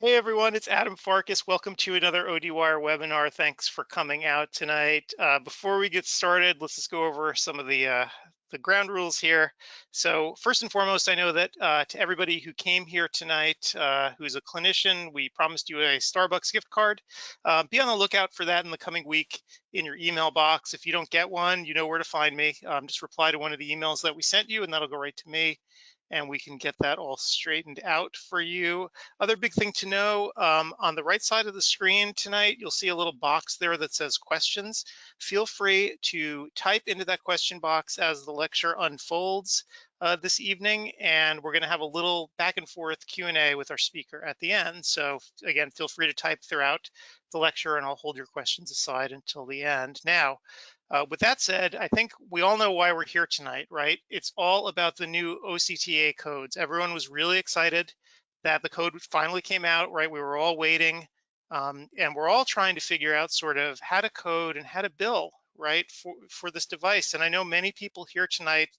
Hey everyone, it's Adam Farkas. Welcome to another ODwire webinar. Thanks for coming out tonight. Before we get started, let's just go over some of the ground rules here. So first and foremost, I know that to everybody who came here tonight, who's a clinician, we promised you a Starbucks gift card. Be on the lookout for that in the coming week in your email box. If you don't get one, you know where to find me. Just reply to one of the emails that we sent you and that'll go right to me and we can get that all straightened out for you. Other big thing to know, on the right side of the screen tonight, you'll see a little box there that says questions. Feel free to type into that question box as the lecture unfolds this evening, and we're gonna have a little back and forth Q&A with our speaker at the end. So again, feel free to type throughout the lecture and I'll hold your questions aside until the end. Now, with that said, I think we all know why we're here tonight, right? It's all about the new OCT-A codes. Everyone was really excited that the code finally came out, right? We were all waiting, and we're all trying to figure out sort of how to code and how to bill, right, for this device. And I know many people here tonight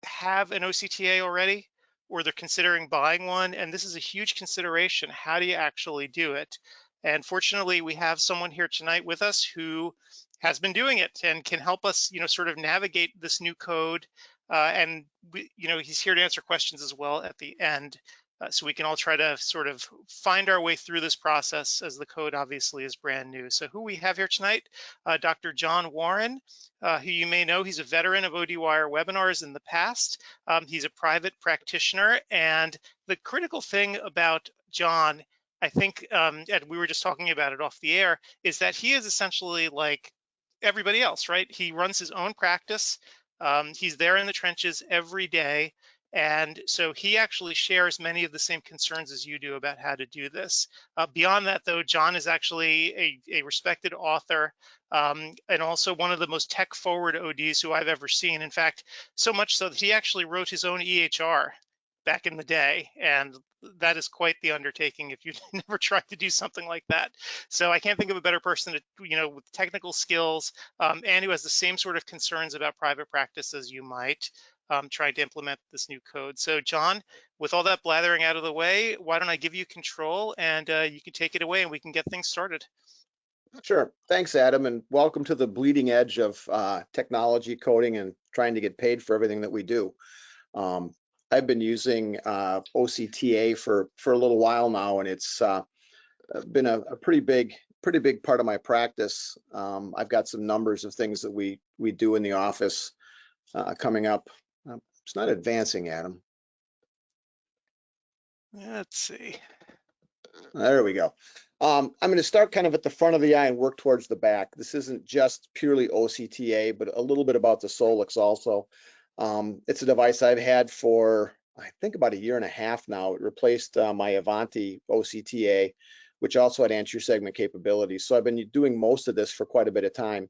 have an OCT-A already, or they're considering buying one, and this is a huge consideration. How do you actually do it? And fortunately, we have someone here tonight with us who has been doing it and can help us, sort of navigate this new code. And he's here to answer questions as well at the end. So we can all try to sort of find our way through this process as the code obviously is brand new. So who we have here tonight, Dr. John Warren, who you may know, he's a veteran of ODwire webinars in the past. He's a private practitioner, and the critical thing about John, I think, and we were just talking about it off the air, is that he is essentially like everybody else, right? He runs his own practice. He's there in the trenches every day. And so he actually shares many of the same concerns as you do about how to do this. Beyond that, though, John is actually a respected author, and also one of the most tech-forward ODs who I've ever seen. In fact, so much so that he actually wrote his own EHR back in the day, and that is quite the undertaking if you've never tried to do something like that. So I can't think of a better person to, with technical skills, and who has the same sort of concerns about private practice as you might, trying to implement this new code. So John, with all that blathering out of the way, why don't I give you control and you can take it away and we can get things started. Sure. Thanks, Adam, and welcome to the bleeding edge of technology coding and trying to get paid for everything that we do. I've been using OCT-A for a little while now, and it's been a pretty big part of my practice. I've got some numbers of things that we do in the office coming up. It's not advancing, Adam. Let's see. There we go. I'm going to start kind of at the front of the eye and work towards the back. This isn't just purely OCT-A, but a little bit about the Solix also. It's a device I've had for, I think, about 1.5 years now. It replaced my Avanti OCT-A, which also had anterior segment capabilities. So I've been doing most of this for quite a bit of time.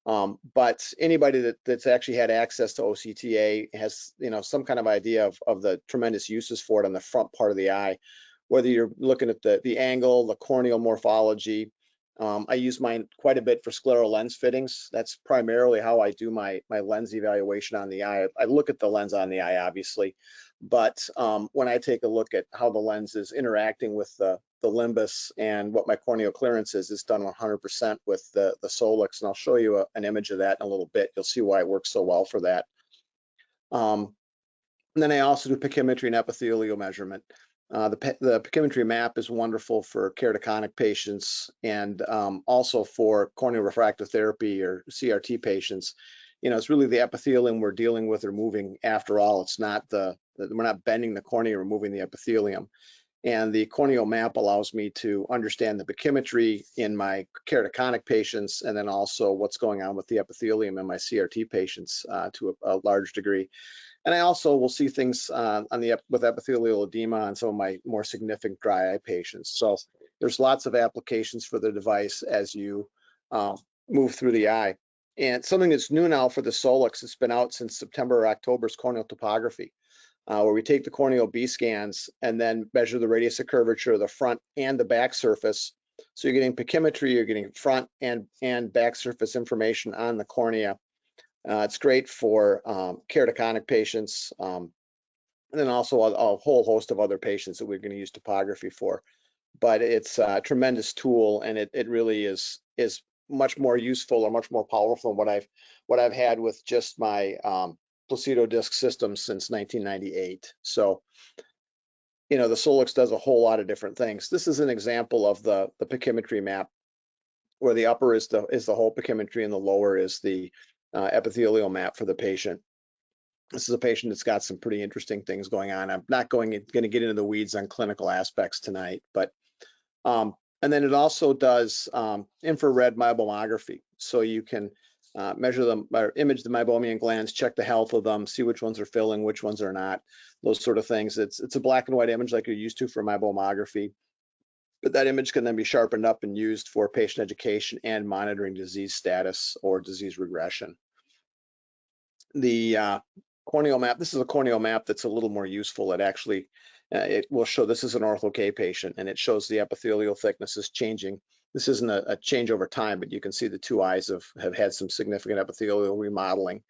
But anybody that's actually had access to OCT-A has, some kind of idea of the tremendous uses for it on the front part of the eye. Whether you're looking at the angle, the corneal morphology. I use mine quite a bit for scleral lens fittings. That's primarily how I do my lens evaluation on the eye. I look at the lens on the eye, obviously, but when I take a look at how the lens is interacting with the limbus and what my corneal clearance is, it's done 100% with the Solix, and I'll show you an image of that in a little bit. You'll see why it works so well for that. And then I also do pachymetry and epithelial measurement. The pachymetry map is wonderful for keratoconic patients and also for corneal refractive therapy or CRT patients. It's really the epithelium we're dealing with or moving after all. It's not we're not bending the cornea, we're moving the epithelium. And the corneal map allows me to understand the pachymetry in my keratoconic patients and then also what's going on with the epithelium in my CRT patients to a large degree. And I also will see things with epithelial edema on some of my more significant dry eye patients. So there's lots of applications for the device as you move through the eye. And something that's new now for the Solix, it's been out since September or October, is corneal topography, where we take the corneal B scans and then measure the radius of curvature of the front and the back surface. So you're getting pachymetry, you're getting front and back surface information on the cornea. It's great for keratoconic patients, and then also a whole host of other patients that we're going to use topography for. but it's a tremendous tool, and it really is much more useful or much more powerful than what I've had with just my Placido disc system since 1998. So, the Solix does a whole lot of different things. This is an example of the pachymetry map, where the upper is the whole pachymetry and the lower is the epithelial map for the patient. This is a patient that's got some pretty interesting things going on. I'm not going to get into the weeds on clinical aspects tonight, but and then it also does infrared meibomography, so you can measure them or image the meibomian glands, check the health of them, see which ones are filling, which ones are not, those sort of things. It's a black and white image like you're used to for meibomography, but that image can then be sharpened up and used for patient education and monitoring disease status or disease regression. The corneal map, this is a corneal map that's a little more useful. It actually it will show, this is an ortho-K patient, and it shows the epithelial thickness is changing. This isn't a change over time, but you can see the two eyes have had some significant epithelial remodeling.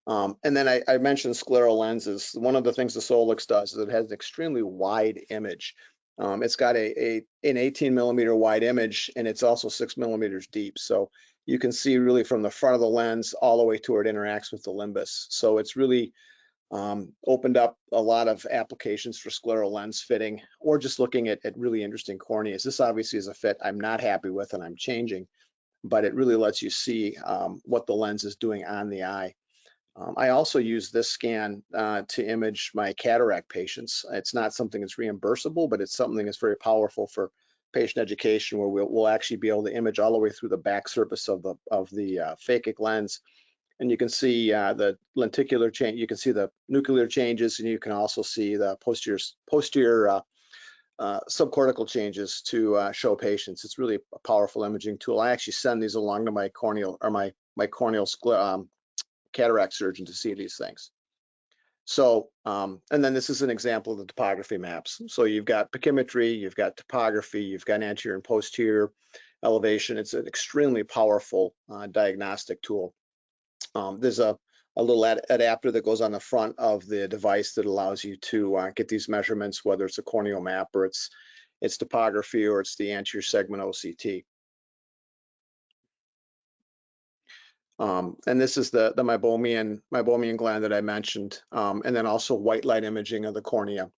And then I mentioned scleral lenses. One of the things the Solix does is it has an extremely wide image. It's got an 18 millimeter wide image, and it's also 6 millimeters deep. So you can see really from the front of the lens all the way to where it interacts with the limbus. So it's really opened up a lot of applications for scleral lens fitting, or just looking at really interesting corneas. This obviously is a fit I'm not happy with and I'm changing, but it really lets you see what the lens is doing on the eye. I also use this scan to image my cataract patients. It's not something that's reimbursable, but it's something that's very powerful for patient education, where we'll actually be able to image all the way through the back surface of the phakic lens. And you can see the lenticular change, you can see the nuclear changes, and you can also see the posterior subcortical changes to show patients. It's really a powerful imaging tool. I actually send these along to my corneal or my corneal cataract surgeon to see these things. So, and then this is an example of the topography maps. So you've got pachymetry, you've got topography, you've got anterior and posterior elevation. It's an extremely powerful diagnostic tool. There's a little adapter that goes on the front of the device that allows you to get these measurements, whether it's a corneal map or it's topography or it's the anterior segment OCT. And this is the meibomian gland that I mentioned, and then also white light imaging of the cornea.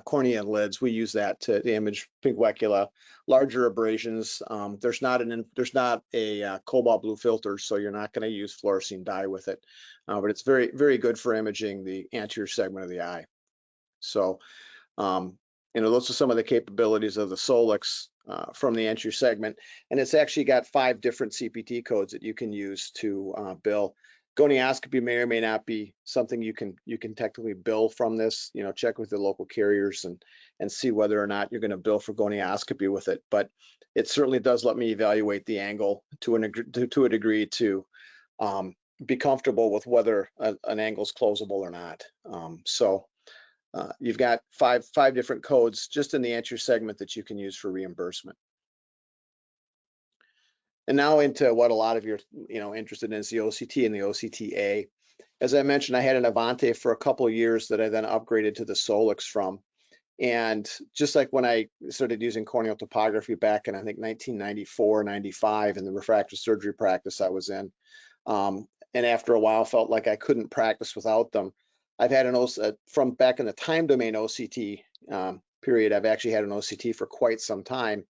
Cornea and lids, we use that to image pinguecula, larger abrasions. There's not a cobalt blue filter, so you're not going to use fluorescein dye with it, but it's very, very good for imaging the anterior segment of the eye. So, those are some of the capabilities of the Solix from the anterior segment, and it's actually got 5 different CPT codes that you can use to bill. Gonioscopy may or may not be something you can technically bill from this. Check with the local carriers and see whether or not you're going to bill for gonioscopy with it. But it certainly does let me evaluate the angle to a degree to be comfortable with whether an angle is closable or not. You've got five different codes just in the anterior segment that you can use for reimbursement. And now into what a lot of you are interested in is the OCT and the OCT-A. As I mentioned, I had an Avante for a couple of years that I then upgraded to the Solix from. And just like when I started using corneal topography back in, I think, 1994, 95 in the refractive surgery practice I was in, and after a while felt like I couldn't practice without them. I've had from back in the time domain OCT period, I've actually had an OCT for quite some time,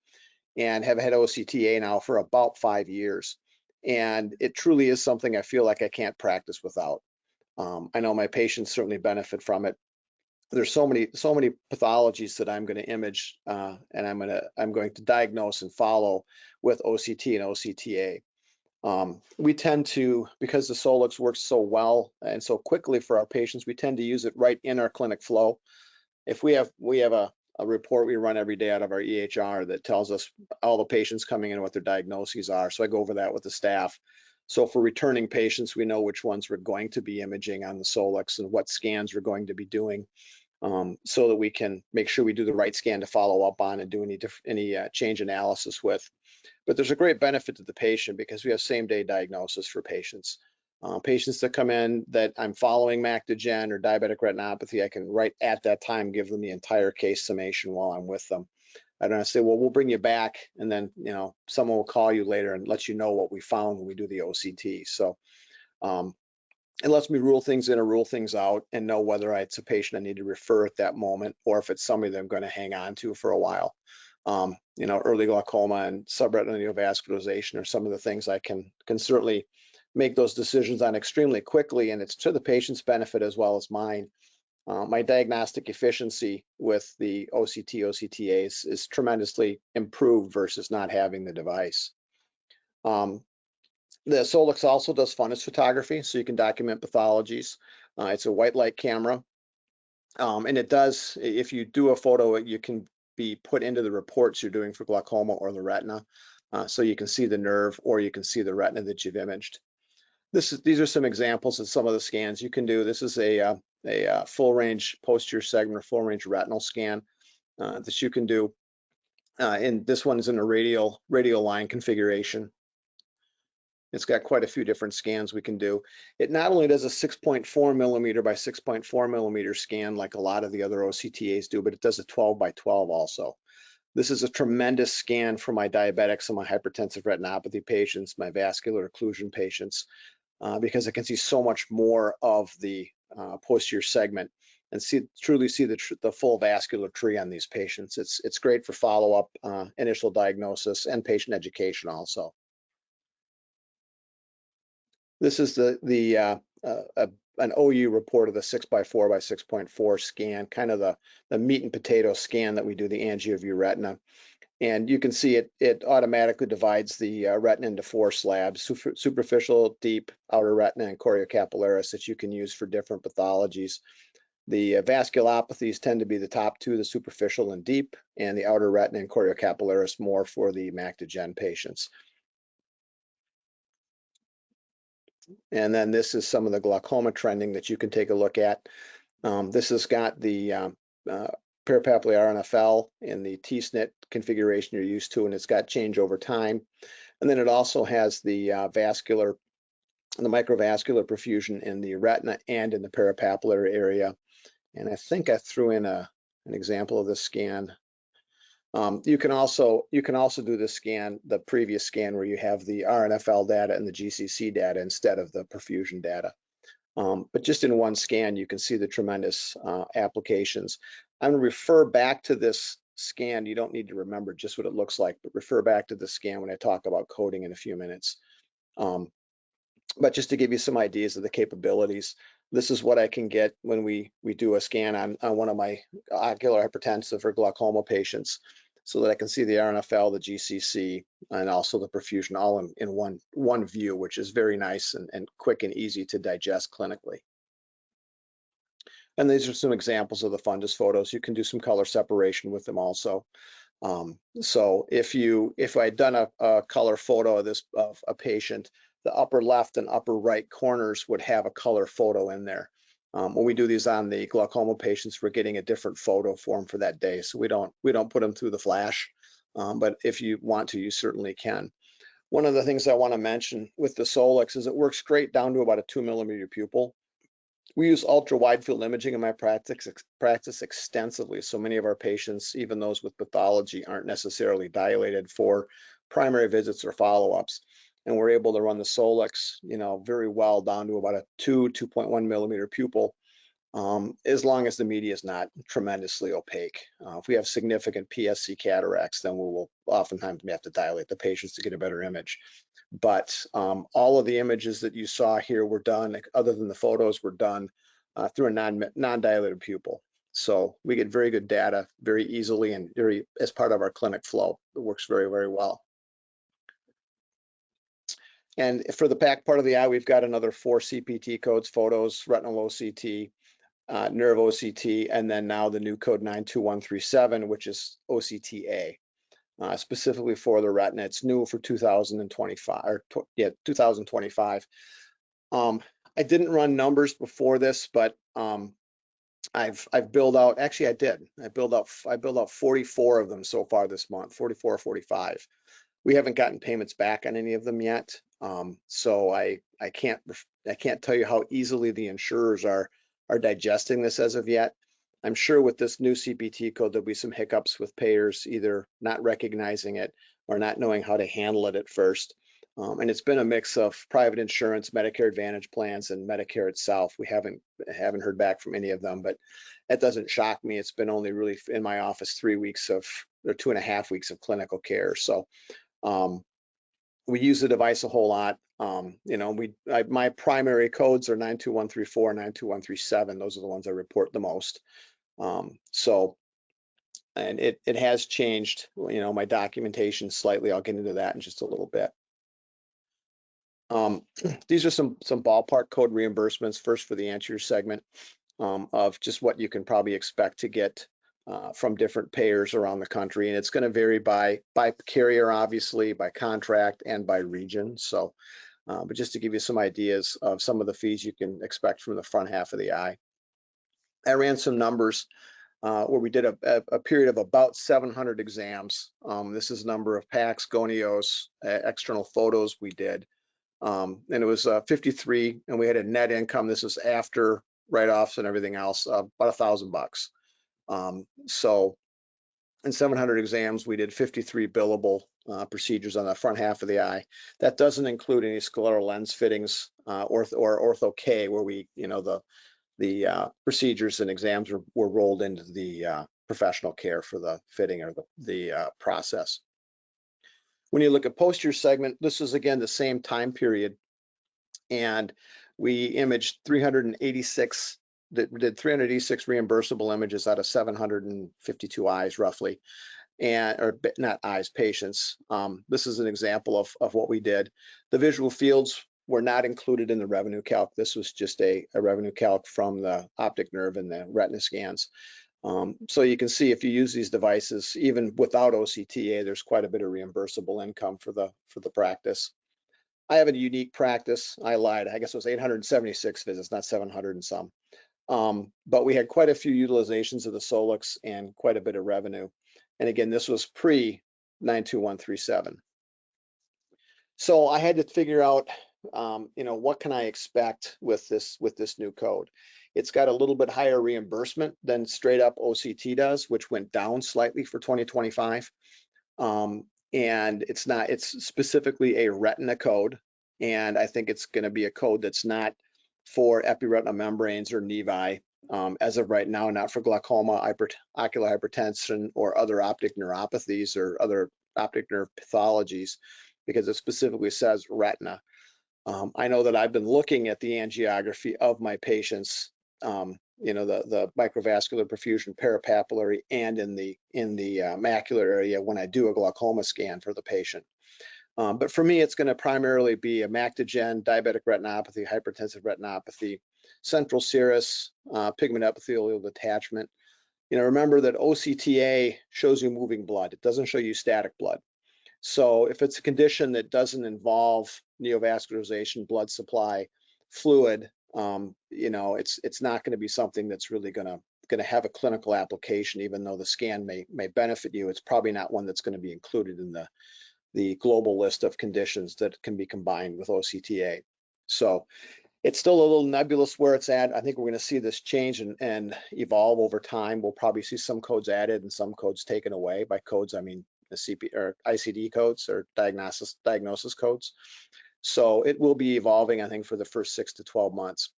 and have had OCT-A now for about 5 years. And it truly is something I feel like I can't practice without. I know my patients certainly benefit from it. There's so many pathologies that I'm going to image and I'm going to diagnose and follow with OCT and OCT-A. We tend to, because the Solix works so well and so quickly for our patients, we tend to use it right in our clinic flow. If we have a report we run every day out of our EHR that tells us all the patients coming in and what their diagnoses are. So I go over that with the staff. So for returning patients, we know which ones we're going to be imaging on the Solix and what scans we're going to be doing, so that we can make sure we do the right scan to follow up on and do any change analysis with. But there's a great benefit to the patient because we have same-day diagnosis for patients. Patients that come in that I'm following MactoGen or diabetic retinopathy, I can right at that time give them the entire case summation while I'm with them. I don't say, well, we'll bring you back, and then someone will call you later and let you know what we found when we do the OCT. So it lets me rule things in or rule things out and know whether it's a patient I need to refer at that moment or if it's somebody that I'm going to hang on to for a while. Early glaucoma and subretinal neovascularization are some of the things I can certainly make those decisions on extremely quickly, and it's to the patient's benefit as well as mine. My diagnostic efficiency with the OCT, OCTA is tremendously improved versus not having the device. The Solix also does fundus photography, so you can document pathologies. It's a white light camera, and it does, if you do a photo, you can be put into the reports you're doing for glaucoma or the retina, so you can see the nerve or you can see the retina that you've imaged. These are some examples of some of the scans you can do. This is a full range posterior segment or full range retinal scan that you can do. And this one is in a radial line configuration. It's got quite a few different scans we can do. It not only does a 6.4 millimeter by 6.4 millimeter scan like a lot of the other OCTAs do, but it does a 12 by 12 also. This is a tremendous scan for my diabetics and my hypertensive retinopathy patients, my vascular occlusion patients, because I can see so much more of the posterior segment and truly see the full vascular tree on these patients. It's great for follow-up, initial diagnosis, and patient education also. This is an OU report of the 6x4 by 6.4 scan, kind of the meat and potato scan that we do, the AngioView retina. And you can see it automatically divides the retina into 4 slabs: superficial, deep, outer retina, and choriocapillaris that you can use for different pathologies. The vasculopathies tend to be the top 2, the superficial and deep, and the outer retina and choriocapillaris more for the MactoGen patients. And then this is some of the glaucoma trending that you can take a look at. This has got the peripapillary RNFL in the T-SNP configuration you're used to, and it's got change over time. And then it also has the microvascular perfusion in the retina and in the peripapillary area. And I think I threw in an example of this scan. You can also do this scan, the previous scan, where you have the RNFL data and the GCC data instead of the perfusion data. But just in one scan, you can see the tremendous applications. I'm going to refer back to this scan. You don't need to remember just what it looks like, but refer back to the scan when I talk about coding in a few minutes. But just to give you some ideas of the capabilities, this is what I can get when we do a scan on one of my ocular hypertensive or glaucoma patients, so that I can see the RNFL, the GCC, and also the perfusion all in one view, which is very nice and quick and easy to digest clinically. And these are some examples of the fundus photos. You can do some color separation with them also. So if I'd done a color photo of a patient, the upper left and upper right corners would have a color photo in there. When we do these on the glaucoma patients, we're getting a different photo for them for that day. So we don't put them through the flash, but if you want to, you certainly can. One of the things I want to mention with the Solix is it works great down to about a 2 millimeter pupil. We use ultra wide field imaging in my practice extensively. So many of our patients, even those with pathology, aren't necessarily dilated for primary visits or follow-ups. And we're able to run the Solix, very well down to about a 2.1 millimeter pupil, as long as the media is not tremendously opaque. If we have significant PSC cataracts, then we will oftentimes have to dilate the patients to get a better image. But all of the images that you saw here were done, other than the photos, were done through a non-dilated pupil. So we get very good data very easily and as part of our clinic flow. It works very, very well. And for the back part of the eye, we've got another 4 CPT codes: photos, retinal OCT, nerve OCT, and then now the new code 92137, which is OCT-A, specifically for the retina. It's new for 2025, 2025. I didn't run numbers before this, but I've billed out. Actually, I did. I billed out 44 of them so far this month, 44 or 45. We haven't gotten payments back on any of them yet, so I can't I can't tell you how easily the insurers are digesting this as of yet. I'm sure with this new CPT code, there'll be some hiccups with payers either not recognizing it or not knowing how to handle it at first. And it's been a mix of private insurance, Medicare Advantage plans, and Medicare itself. We haven't heard back from any of them, but that doesn't shock me. It's been only really in my office 3 weeks of, or 2.5 weeks of clinical care. So we use the device a whole lot. You know, my primary codes are 92134, 92137. Those are the ones I report the most. And it has changed, you know, my documentation slightly. I'll get into that in just a little bit. These are some ballpark code reimbursements, first for the anterior segment, of just what you can probably expect to get from different payers around the country. And it's going to vary by carrier, obviously, by contract, and by region. So, but just to give you some ideas of some of the fees you can expect from the front half of the eye. I ran some numbers where we did a period of about 700 exams. This is number of packs, gonios, external photos we did. And it was 53, and we had a net income. This is after write-offs and everything else, about $1,000. So in 700 exams, we did 53 billable procedures on the front half of the eye. That doesn't include any scleral lens fittings or ortho-K, where we, you know, the procedures and exams were rolled into the professional care for the fitting or the process. When you look at posterior segment, this is again the same time period, and we imaged 386, did 386 reimbursable images out of 752 eyes roughly, or not eyes, patients. This is an example of what we did. The visual fields were not included in the revenue calc. This was just a revenue calc from the optic nerve and the retina scans. So you can see if you use these devices, even without OCT-A, there's quite a bit of reimbursable income for the practice. I have a unique practice. I lied. I guess it was 876 visits, not 700 and some. But we had quite a few utilizations of the Solix and quite a bit of revenue. And again, this was pre-92137. So I had to figure out, you know, what can I expect with this new code? It's got a little bit higher reimbursement than straight up OCT does, which went down slightly for 2025. And it's specifically a retina code. And I think it's going to be a code that's not for epiretinal membranes or nevi as of right now, not for glaucoma, ocular hypertension, or other optic neuropathies or other optic nerve pathologies, because it specifically says retina. I know that I've been looking at the angiography of my patients, you know, the microvascular perfusion, parapapillary, and in the macular area when I do a glaucoma scan for the patient. But for me, it's going to primarily be a mactogen, diabetic retinopathy, hypertensive retinopathy, central serous, pigment epithelial detachment. You know, remember that OCT-A shows you moving blood. It doesn't show you static blood. So if it's a condition that doesn't involve neovascularization, blood supply, fluid, you know, it's not going to be something that's really going to have a clinical application, even though the scan may benefit you. It's probably not one that's going to be included in the global list of conditions that can be combined with OCT-A. So it's still a little nebulous where it's at. I think we're going to see this change and evolve over time. We'll probably see some codes added and some codes taken away. By codes, I mean the CP or ICD codes or diagnosis codes. So it will be evolving, I think, for the first 6 to 12 months.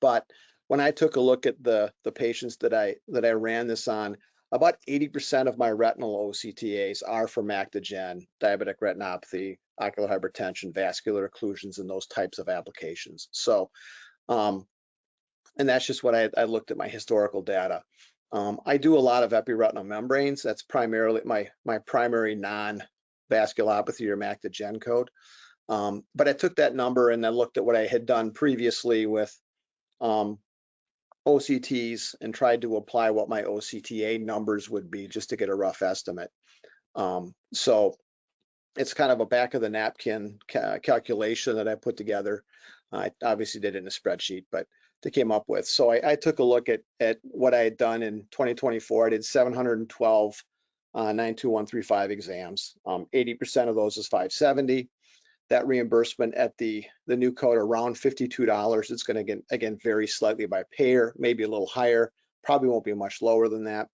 But when I took a look at the patients that I ran this on, about 80% of my retinal OCT-As are for mactogen, diabetic retinopathy, ocular hypertension, vascular occlusions, and those types of applications. So, and that's just what I looked at my historical data. I do a lot of epiretinal membranes. That's primarily my primary non-vasculopathy or mactogen code. But I took that number and I looked at what I had done previously with OCTs and tried to apply what my OCT-A numbers would be just to get a rough estimate. So it's kind of a back of the napkin calculation that I put together. I obviously did it in a spreadsheet, but they came up with. So I took a look at what I had done in 2024. I did 712 92135 exams. 80% of those is 570. that reimbursement at the new code around $52. It's going to again vary slightly by payer, maybe a little higher, probably won't be much lower than that.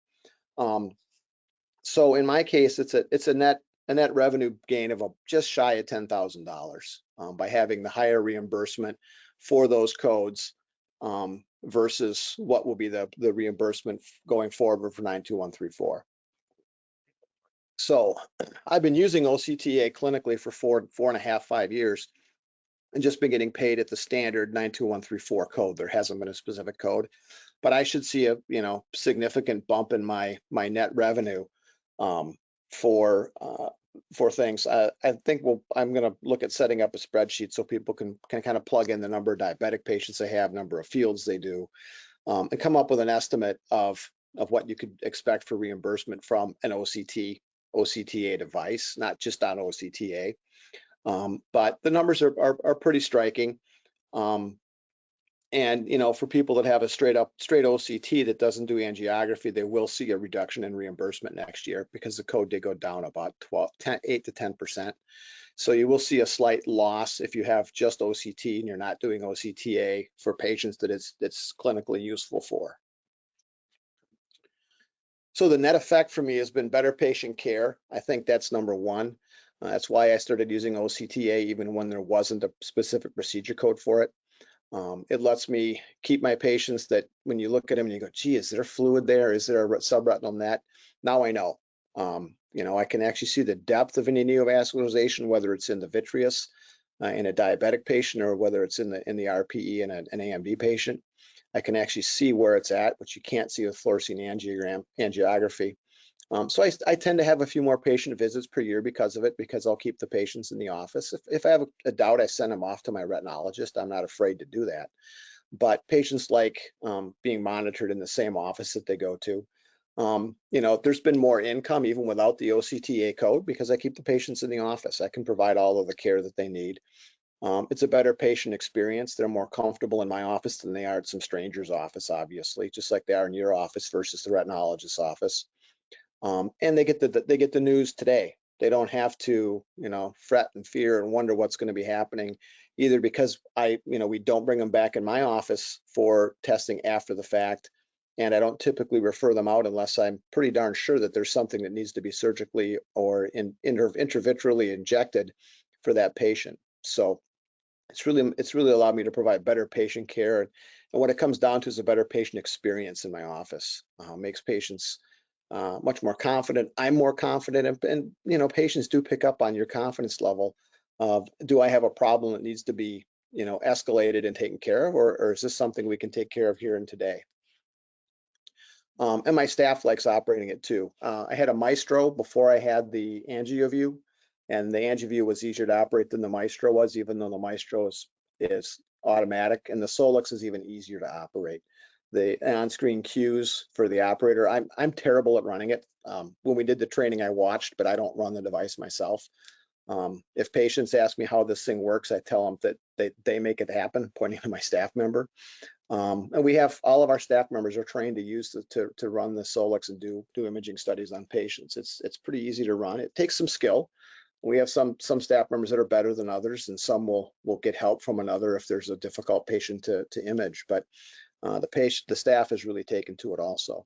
So in my case, it's a net revenue gain of just shy of $10,000 by having the higher reimbursement for those codes versus what will be the reimbursement going forward for 92134. So I've been using OCT-A clinically for 4.5, 5 years, and just been getting paid at the standard 92134 code. There hasn't been a specific code, but I should see a significant bump in my net revenue for things. I think I'm going to look at setting up a spreadsheet so people can kind of plug in the number of diabetic patients they have, number of fields they do, and come up with an estimate of what you could expect for reimbursement from an OCT-A device, not just on OCT-A. But the numbers are pretty striking. And for people that have a straight OCT that doesn't do angiography, they will see a reduction in reimbursement next year because the code did go down about 8 to 10%. So you will see a slight loss if you have just OCT and you're not doing OCT-A for patients that it's clinically useful for. So the net effect for me has been better patient care. I think that's number one. That's why I started using OCT-A even when there wasn't a specific procedure code for it. It lets me keep my patients that when you look at them and you go, gee, is there fluid there? Is there a subretinal net? Now I know. I can actually see the depth of any neovascularization, whether it's in the vitreous in a diabetic patient or whether it's in the RPE in an AMD patient. I can actually see where it's at, which you can't see with fluorescein angiography. So I tend to have a few more patient visits per year because of it, because I'll keep the patients in the office. If I have a doubt, I send them off to my retinologist. I'm not afraid to do that. But patients like being monitored in the same office that they go to. There's been more income even without the OCT-A code because I keep the patients in the office. I can provide all of the care that they need. It's a better patient experience. They're more comfortable in my office than they are at some stranger's office, obviously, just like they are in your office versus the retinologist's office. And they get the news today. They don't have to, fret and fear and wonder what's going to be happening, either because we don't bring them back in my office for testing after the fact, and I don't typically refer them out unless I'm pretty darn sure that there's something that needs to be surgically or intravitreally injected for that patient. So it's really allowed me to provide better patient care, and what it comes down to is a better patient experience in my office. Makes patients much more confident. I'm more confident, and patients do pick up on your confidence level of, do I have a problem that needs to be escalated and taken care of, or is this something we can take care of here and today? And my staff likes operating it too. I had a Maestro before I had the AngioView, and the AngioView was easier to operate than the Maestro was, even though the Maestro is automatic, and the Solix is even easier to operate. The on-screen cues for the operator, I'm terrible at running it. When we did the training, I watched, but I don't run the device myself. If patients ask me how this thing works, I tell them that they make it happen, pointing to my staff member. And we have all of our staff members are trained to use to run the Solix and do imaging studies on patients. It's pretty easy to run. It takes some skill. We have some staff members that are better than others, and some will get help from another if there's a difficult patient to image. But the staff has really taken to it also.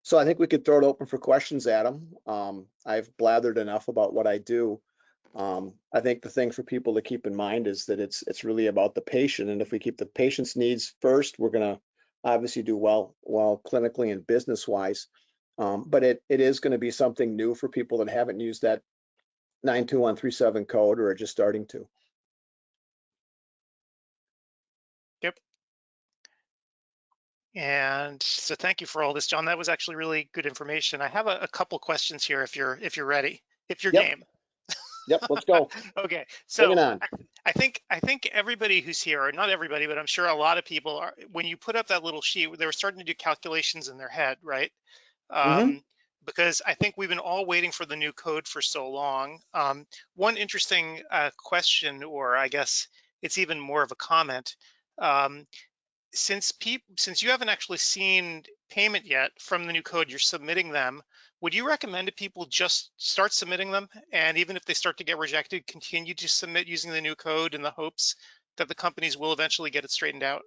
So I think we could throw it open for questions, Adam. I've blathered enough about what I do. I think the thing for people to keep in mind is that it's really about the patient, and if we keep the patient's needs first, we're going to obviously do well clinically and business wise. But it is going to be something new for people that haven't used that 92137 code or are just starting to. Yep. And so thank you for all this, John. That was actually really good information. I have a couple questions here if you're ready, if you're Yep. game. Yep, let's go. Okay, Bring it so on. I think everybody who's here, or not everybody, but I'm sure a lot of people are, when you put up that little sheet, they were starting to do calculations in their head, right? Mm-hmm. Because I think we've been all waiting for the new code for so long. One interesting question, or I guess it's even more of a comment, since you haven't actually seen payment yet from the new code, you're submitting them. Would you recommend that people just start submitting them, and even if they start to get rejected, continue to submit using the new code in the hopes that the companies will eventually get it straightened out?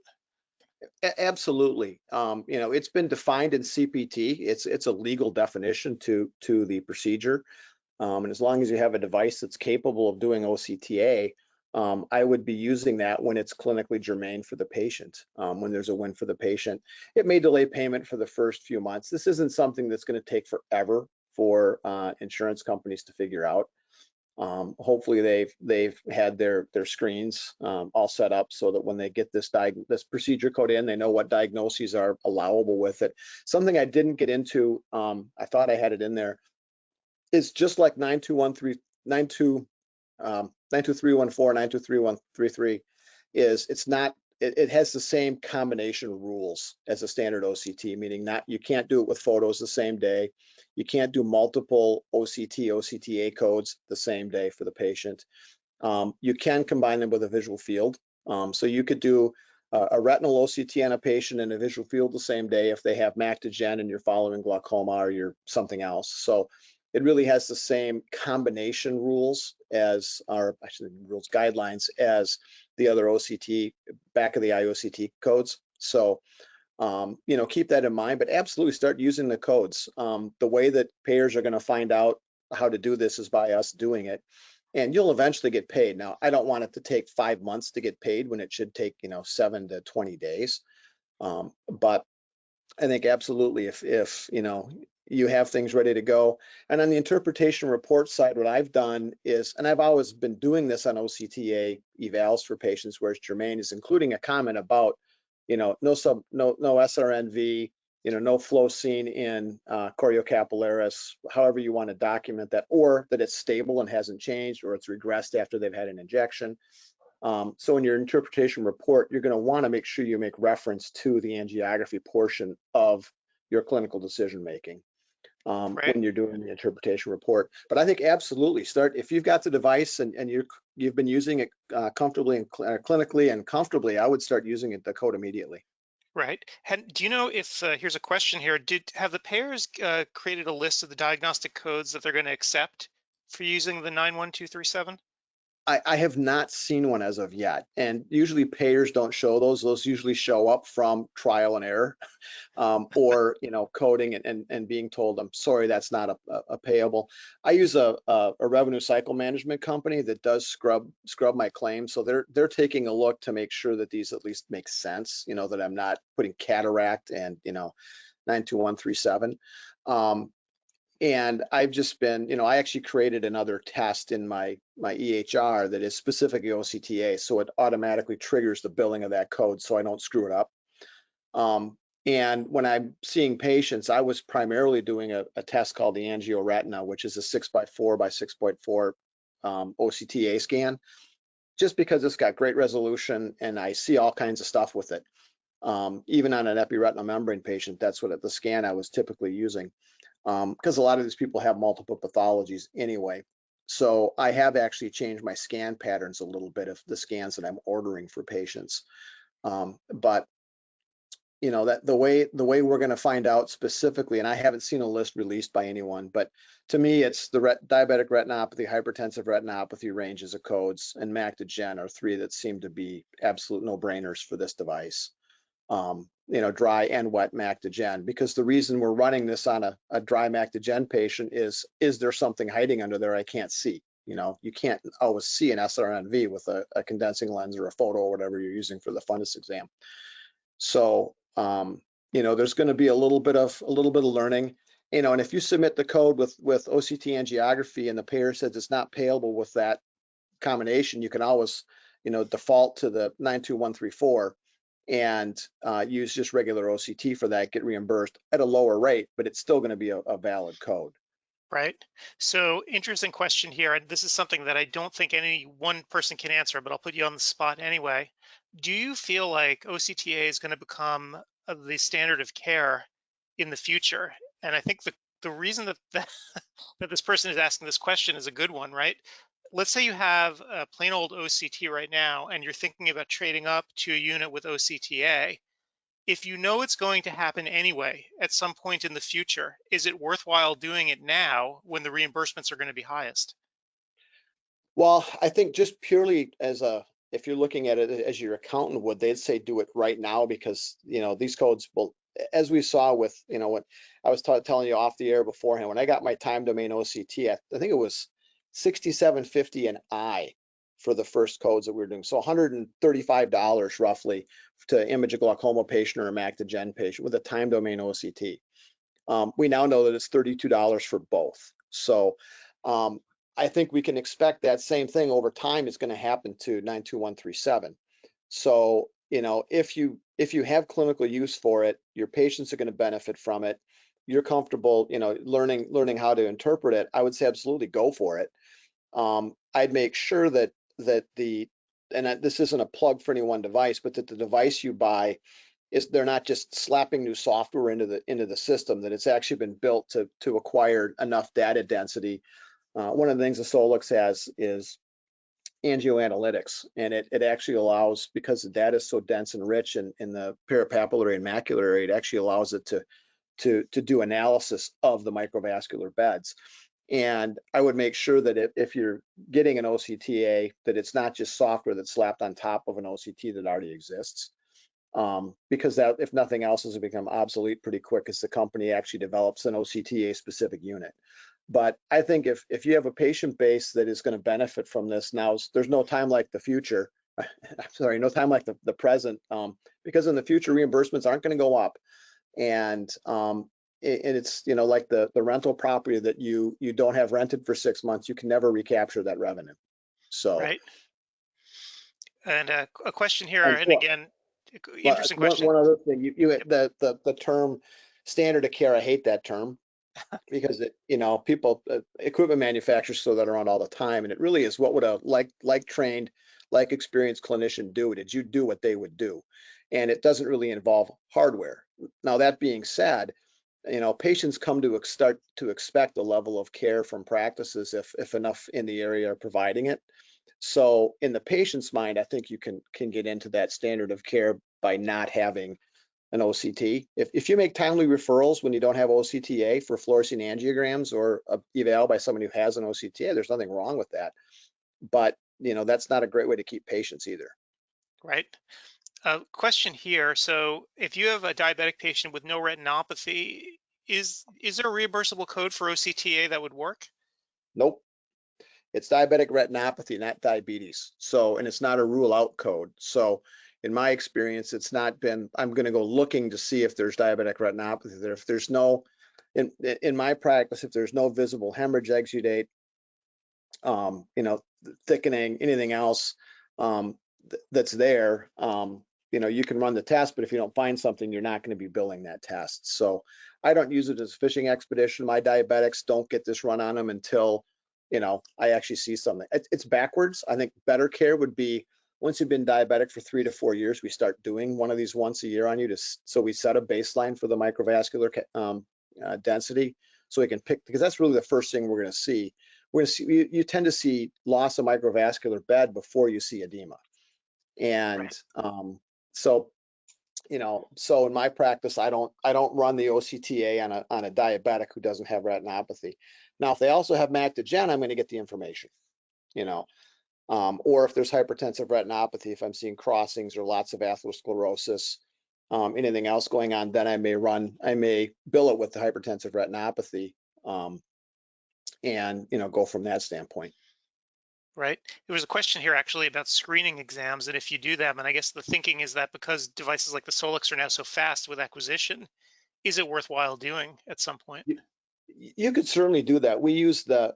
Absolutely. It's been defined in CPT. It's a legal definition to the procedure. And as long as you have a device that's capable of doing OCT-A, I would be using that when it's clinically germane for the patient, when there's a win for the patient. It may delay payment for the first few months. This isn't something that's going to take forever for insurance companies to figure out. Hopefully they've had their screens all set up so that when they get this procedure code in, they know what diagnoses are allowable with it. Something I didn't get into, I thought I had it in there, is just like 92314, 92333, it has the same combination rules as a standard OCT, meaning you can't do it with photos the same day. You can't do multiple OCT, OCTA codes the same day for the patient. You can combine them with a visual field. So you could do a retinal OCT on a patient and a visual field the same day if they have mac to gen and you're following glaucoma or you're something else. So it really has the same combination rules rules guidelines as the other OCT, back of the eye OCT codes. So keep that in mind, but absolutely start using the codes. The way that payers are going to find out how to do this is by us doing it, and you'll eventually get paid. Now, I don't want it to take 5 months to get paid when it should take 7 to 20 days. But I think absolutely, if you have things ready to go. And on the interpretation report side, what I've done is, and I've always been doing this on OCT-A evals for patients where it's germane, is including a comment about, no SRNV, no flow seen in choriocapillaris, however you want to document that, or that it's stable and hasn't changed, or it's regressed after they've had an injection. So in your interpretation report, you're going to want to make sure you make reference to the angiography portion of your clinical decision making Right. when you're doing the interpretation report. But I think absolutely start, if you've got the device and you've been using it comfortably and clinically and comfortably, I would start using the code immediately. Right. And do you know if, here's a question here, have the payers created a list of the diagnostic codes that they're going to accept for using the 91237? I have not seen one as of yet, and usually payers don't show those. Those usually show up from trial and error, or coding and being told, I'm sorry, that's not a payable. I use a revenue cycle management company that does scrub my claims, so they're taking a look to make sure that these at least make sense. That I'm not putting cataract and 92137. And I've just been, I actually created another test in my EHR that is specifically OCT-A, so it automatically triggers the billing of that code so I don't screw it up. And when I'm seeing patients, I was primarily doing a test called the angioretina, which is a 6x4 by 6.4 OCT-A scan, just because it's got great resolution and I see all kinds of stuff with it. Even on an epiretinal membrane patient, that's what the scan I was typically using. Because a lot of these people have multiple pathologies anyway. So I have actually changed my scan patterns a little bit of the scans that I'm ordering for patients. But that the way we're going to find out specifically, and I haven't seen a list released by anyone, but to me, it's the diabetic retinopathy, hypertensive retinopathy ranges of codes, and mac to gen are three that seem to be absolute no-brainers for this device. Dry and wet mac to gen, because the reason we're running this on a dry mac to gen patient is there something hiding under there I can't see? You can't always see an SRNV with a condensing lens or a photo or whatever you're using for the fundus exam. So, there's going to be a little bit of learning, and if you submit the code with OCT angiography and the payer says it's not payable with that combination, you can always, default to the 92134 and use just regular OCT for that, get reimbursed at a lower rate, but it's still going to be a valid code. Right. So interesting question here. And this is something that I don't think any one person can answer, but I'll put you on the spot anyway. Do you feel like OCT-A is going to become the standard of care in the future? And I think the reason that this person is asking this question is a good one, right? Let's say you have a plain old OCT right now, and you're thinking about trading up to a unit with OCT-A. if you know it's going to happen anyway at some point in the future, is it worthwhile doing it now when the reimbursements are going to be highest? Well, I think just purely as if you're looking at it as your accountant would, they'd say do it right now because, these codes will, as we saw with, what I was telling you off the air beforehand, when I got my time domain OCT, I think it was 67.50 an eye for the first codes that we were doing. So $135 roughly to image a glaucoma patient or a mac gen patient with a time domain OCT. We now know that it's $32 for both. So I think we can expect that same thing over time is going to happen to 92137. So, if you have clinical use for it, your patients are going to benefit from it. You're comfortable, learning how to interpret it. I would say absolutely go for it. I'd make sure that this isn't a plug for any one device, but that the device you buy they're not just slapping new software into the system, that it's actually been built to acquire enough data density. One of the things the Solix has is angioanalytics, and it actually allows, because the data is so dense and rich in the peripapillary and macular area, it actually allows it to do analysis of the microvascular beds. And I would make sure that if you're getting an OCT-A, that it's not just software that's slapped on top of an OCT that already exists. Because that, if nothing else, has become obsolete pretty quick as the company actually develops an OCT-A specific unit. But I think if you have a patient base that is going to benefit from this now, there's no time like the future. Sorry, no time like the present, because in the future reimbursements aren't going to go up, and it's like the rental property that you don't have rented for 6 months, you can never recapture that revenue. So, Right. And a question here, and and again, well, interesting question. one other thing, the term standard of care, I hate that term because people, equipment manufacturers throw that around all the time, and it really is, what would a trained, experienced clinician do? Did you do what they would do? And it doesn't really involve hardware. Now, that being said, patients come to start to expect a level of care from practices if enough in the area are providing it. So in the patient's mind, I think you can get into that standard of care by not having an OCT. If you make timely referrals when you don't have OCT-A for fluorescein angiograms or a eval by somebody who has an OCT-A, there's nothing wrong with that. But that's not a great way to keep patients either. Right. Question here. So if you have a diabetic patient with no retinopathy, is there a reimbursable code for OCT-A that would work? Nope. It's diabetic retinopathy, not diabetes. So, and it's not a rule out code. So in my experience, it's not been, I'm going to go looking to see if there's diabetic retinopathy there. If there's no, in my practice, if there's no visible hemorrhage, exudate, thickening, anything else that's there, you can run the test, but if you don't find something, you're not going to be billing that test. So I don't use it as a fishing expedition. My diabetics don't get this run on them until, I actually see something. It's backwards. I think better care would be, once you've been diabetic for 3 to 4 years, we start doing one of these once a year on you, so we set a baseline for the microvascular density, so we can pick, because that's really the first thing we're going to see. You tend to see loss of microvascular bed before you see edema. And so in my practice, I don't run the OCT-A on a diabetic who doesn't have retinopathy. Now, if they also have mac gen, I'm going to get the information, or if there's hypertensive retinopathy, if I'm seeing crossings or lots of atherosclerosis, anything else going on, then I may bill it with the hypertensive retinopathy, and go from that standpoint. Right. There was a question here actually about screening exams, and if you do them, and I guess the thinking is that because devices like the Solix are now so fast with acquisition, is it worthwhile doing at some point? You could certainly do that. We use the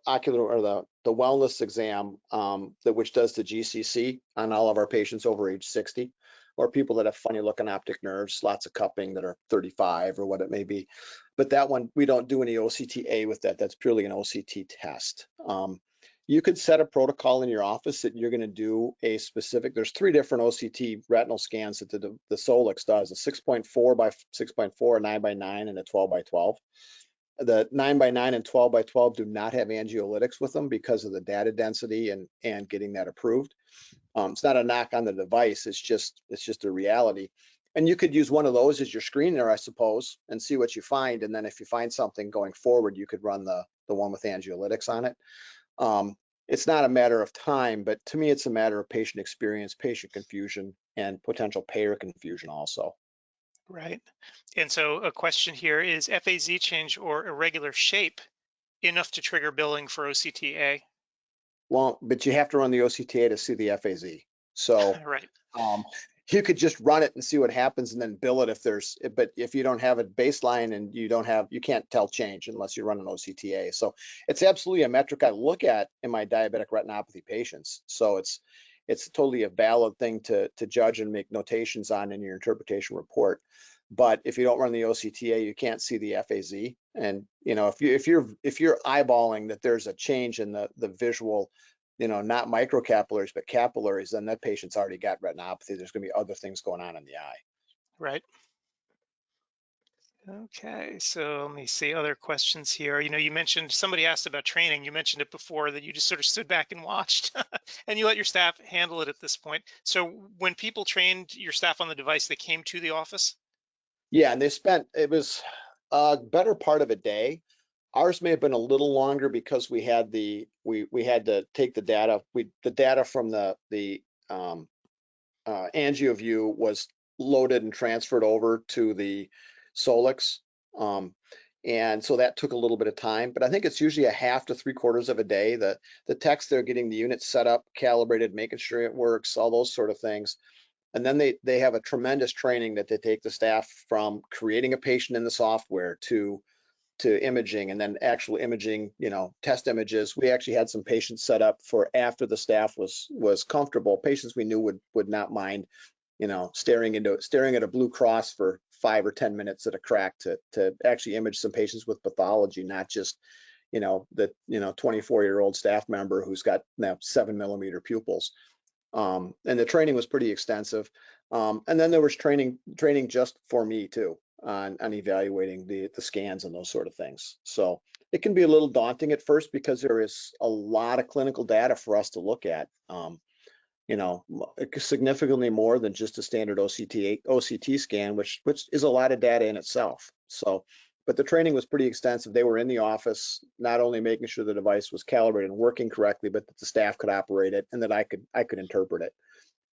ocular, or the wellness exam, which does the GCC on all of our patients over age 60, or people that have funny looking optic nerves, lots of cupping, that are 35 or what it may be. But that one, we don't do any OCT-A with that. That's purely an OCT test. You could set a protocol in your office that you're going to do a specific, there's 3 different OCT retinal scans that the Solix does: a 6.4 by 6.4, a 9 by 9, and a 12 by 12. The 9 by 9 and 12 by 12 do not have angiolytics with them because of the data density and getting that approved. It's not a knock on the device. It's just a reality. And you could use one of those as your screener, I suppose, and see what you find. And then if you find something going forward, you could run the one with angiolytics on it. It's not a matter of time, but to me, it's a matter of patient experience, patient confusion, and potential payer confusion also. Right. And so a question here is FAZ change or irregular shape enough to trigger billing for OCT-A? Well, but you have to run the OCT-A to see the FAZ. So Right. um, you could just run it and see what happens and then bill it if there's, but if you don't have a baseline and you can't tell change unless you run an OCT-A. So it's absolutely a metric I look at in my diabetic retinopathy patients. So it's totally a valid thing to judge and make notations on in your interpretation report. But if you don't run the OCT-A, you can't see the FAZ. And if you're eyeballing that there's a change in the visual, not microcapillaries but capillaries, then that patient's already got retinopathy. There's going to be other things going on in the eye. Right. Okay, so let me see other questions here. You mentioned somebody asked about training. You mentioned it before that you just sort of stood back and watched and you let your staff handle it at this point. So when people trained your staff on the device, they came to the office? Yeah, and it was a better part of a day. Ours may have been a little longer because we had we had to take the data. The data from the AngioView was loaded and transferred over to the Solix. And so that took a little bit of time, but I think it's usually a half to 3/4 of a day. The techs, they're getting the unit set up, calibrated, making sure it works, all those sort of things. And then they have a tremendous training that they take the staff from creating a patient in the software to imaging, and then actual imaging, test images. We actually had some patients set up for after the staff was comfortable, patients we knew would not mind, staring at a Blue Cross for 5 or 10 minutes at a crack to actually image some patients with pathology, not just, the 24-year-old staff member who's got 7mm pupils. And the training was pretty extensive. And then there was training just for me too on evaluating the scans and those sort of things. So it can be a little daunting at first because there is a lot of clinical data for us to look at. Significantly more than just a standard OCT scan, which is a lot of data in itself. So, but the training was pretty extensive. They were in the office, not only making sure the device was calibrated and working correctly, but that the staff could operate it and that I could interpret it.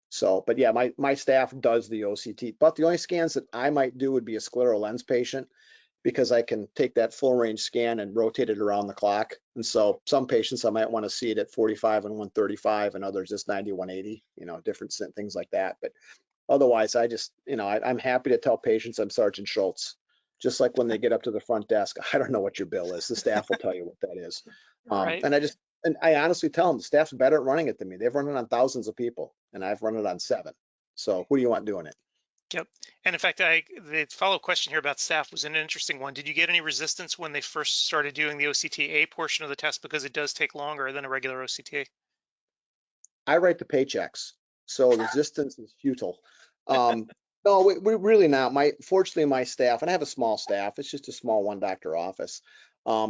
So, but yeah, my staff does the OCT, but the only scans that I might do would be a scleral lens patient, because I can take that full range scan and rotate it around the clock. And so some patients I might want to see it at 45 and 135, and others just 90, 180, different things like that. But otherwise, I just, I'm happy to tell patients I'm Sergeant Schultz. Just like when they get up to the front desk, I don't know what your bill is. The staff will tell you what that is. Right. And I honestly tell them the staff's better at running it than me. They've run it on thousands of people, and I've run it on 7. So who do you want doing it? Yep. And in fact, the follow-up question here about staff was an interesting one. Did you get any resistance when they first started doing the OCT-A portion of the test, because it does take longer than a regular OCT? I write the paychecks, so resistance is futile. No, we really not. Fortunately, my staff, and I have a small staff, it's just a small 1-doctor office.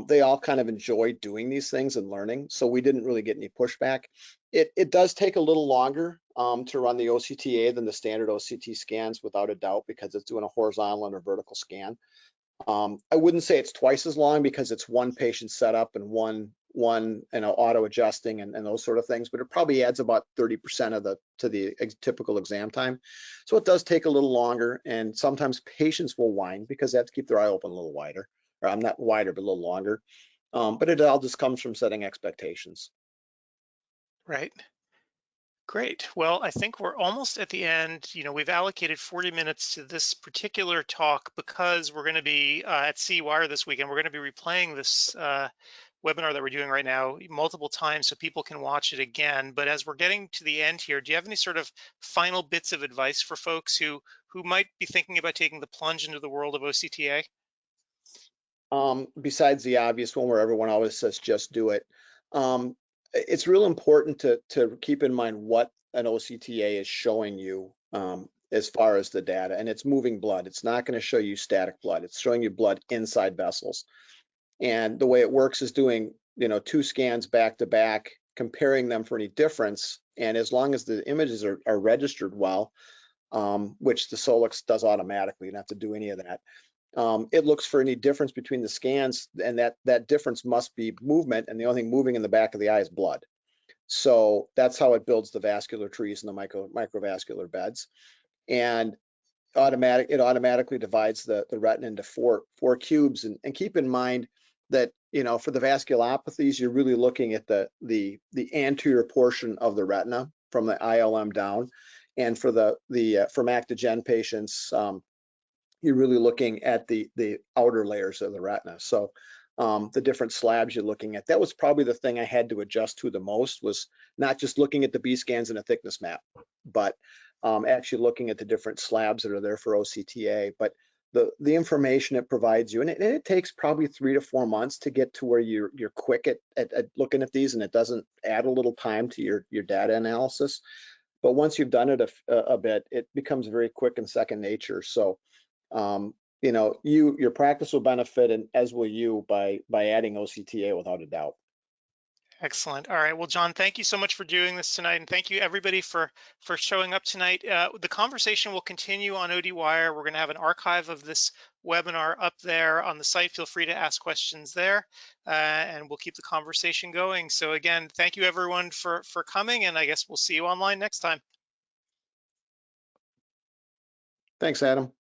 They all kind of enjoy doing these things and learning, so we didn't really get any pushback. It does take a little longer to run the OCT-A than the standard OCT scans, without a doubt, because it's doing a horizontal and a vertical scan. I wouldn't say it's twice as long because it's one patient setup and one auto adjusting and those sort of things, but it probably adds about 30% to the typical exam time. So it does take a little longer, and sometimes patients will whine because they have to keep their eye open a little wider, or I'm not wider, but a little longer. But it all just comes from setting expectations. Right. Great. Well, I think we're almost at the end. We've allocated 40 minutes to this particular talk because we're going to be at CWire this weekend. We're going to be replaying this webinar that we're doing right now multiple times so people can watch it again. But as we're getting to the end here, do you have any sort of final bits of advice for folks who might be thinking about taking the plunge into the world of OCT-A? Besides the obvious one where everyone always says, just do it. It's real important to keep in mind what an OCT-A is showing you as far as the data, and it's moving blood. It's not going to show you static blood. It's showing you blood inside vessels. And the way it works is doing, 2 scans back to back comparing them for any difference. And as long as the images are registered well, which the Solix does automatically, you don't have to do any of that. It looks for any difference between the scans, and that difference must be movement, and the only thing moving in the back of the eye is blood. So that's how it builds the vascular trees and the microvascular beds. And it automatically divides the retina into four cubes. And keep in mind that, you know, for the vasculopathies, you're really looking at the anterior portion of the retina from the ILM down. And for for mactogen patients, you're really looking at the outer layers of the retina. So the different slabs you're looking at, that was probably the thing I had to adjust to the most, was not just looking at the B scans and a thickness map, but actually looking at the different slabs that are there for OCT-A. But the information it provides you, and it takes probably 3 to 4 months to get to where you're quick at looking at these, and it doesn't add a little time to your data analysis. But once you've done it a bit, it becomes very quick and second nature. So you know, your practice will benefit, and as will you, by adding OCT-A without a doubt. Excellent. All right. Well, John, thank you so much for doing this tonight, and thank you everybody for showing up tonight. The conversation will continue on ODwire. We're going to have an archive of this webinar up there on the site. Feel free to ask questions there, and we'll keep the conversation going. So again, thank you everyone for coming, and I guess we'll see you online next time. Thanks, Adam.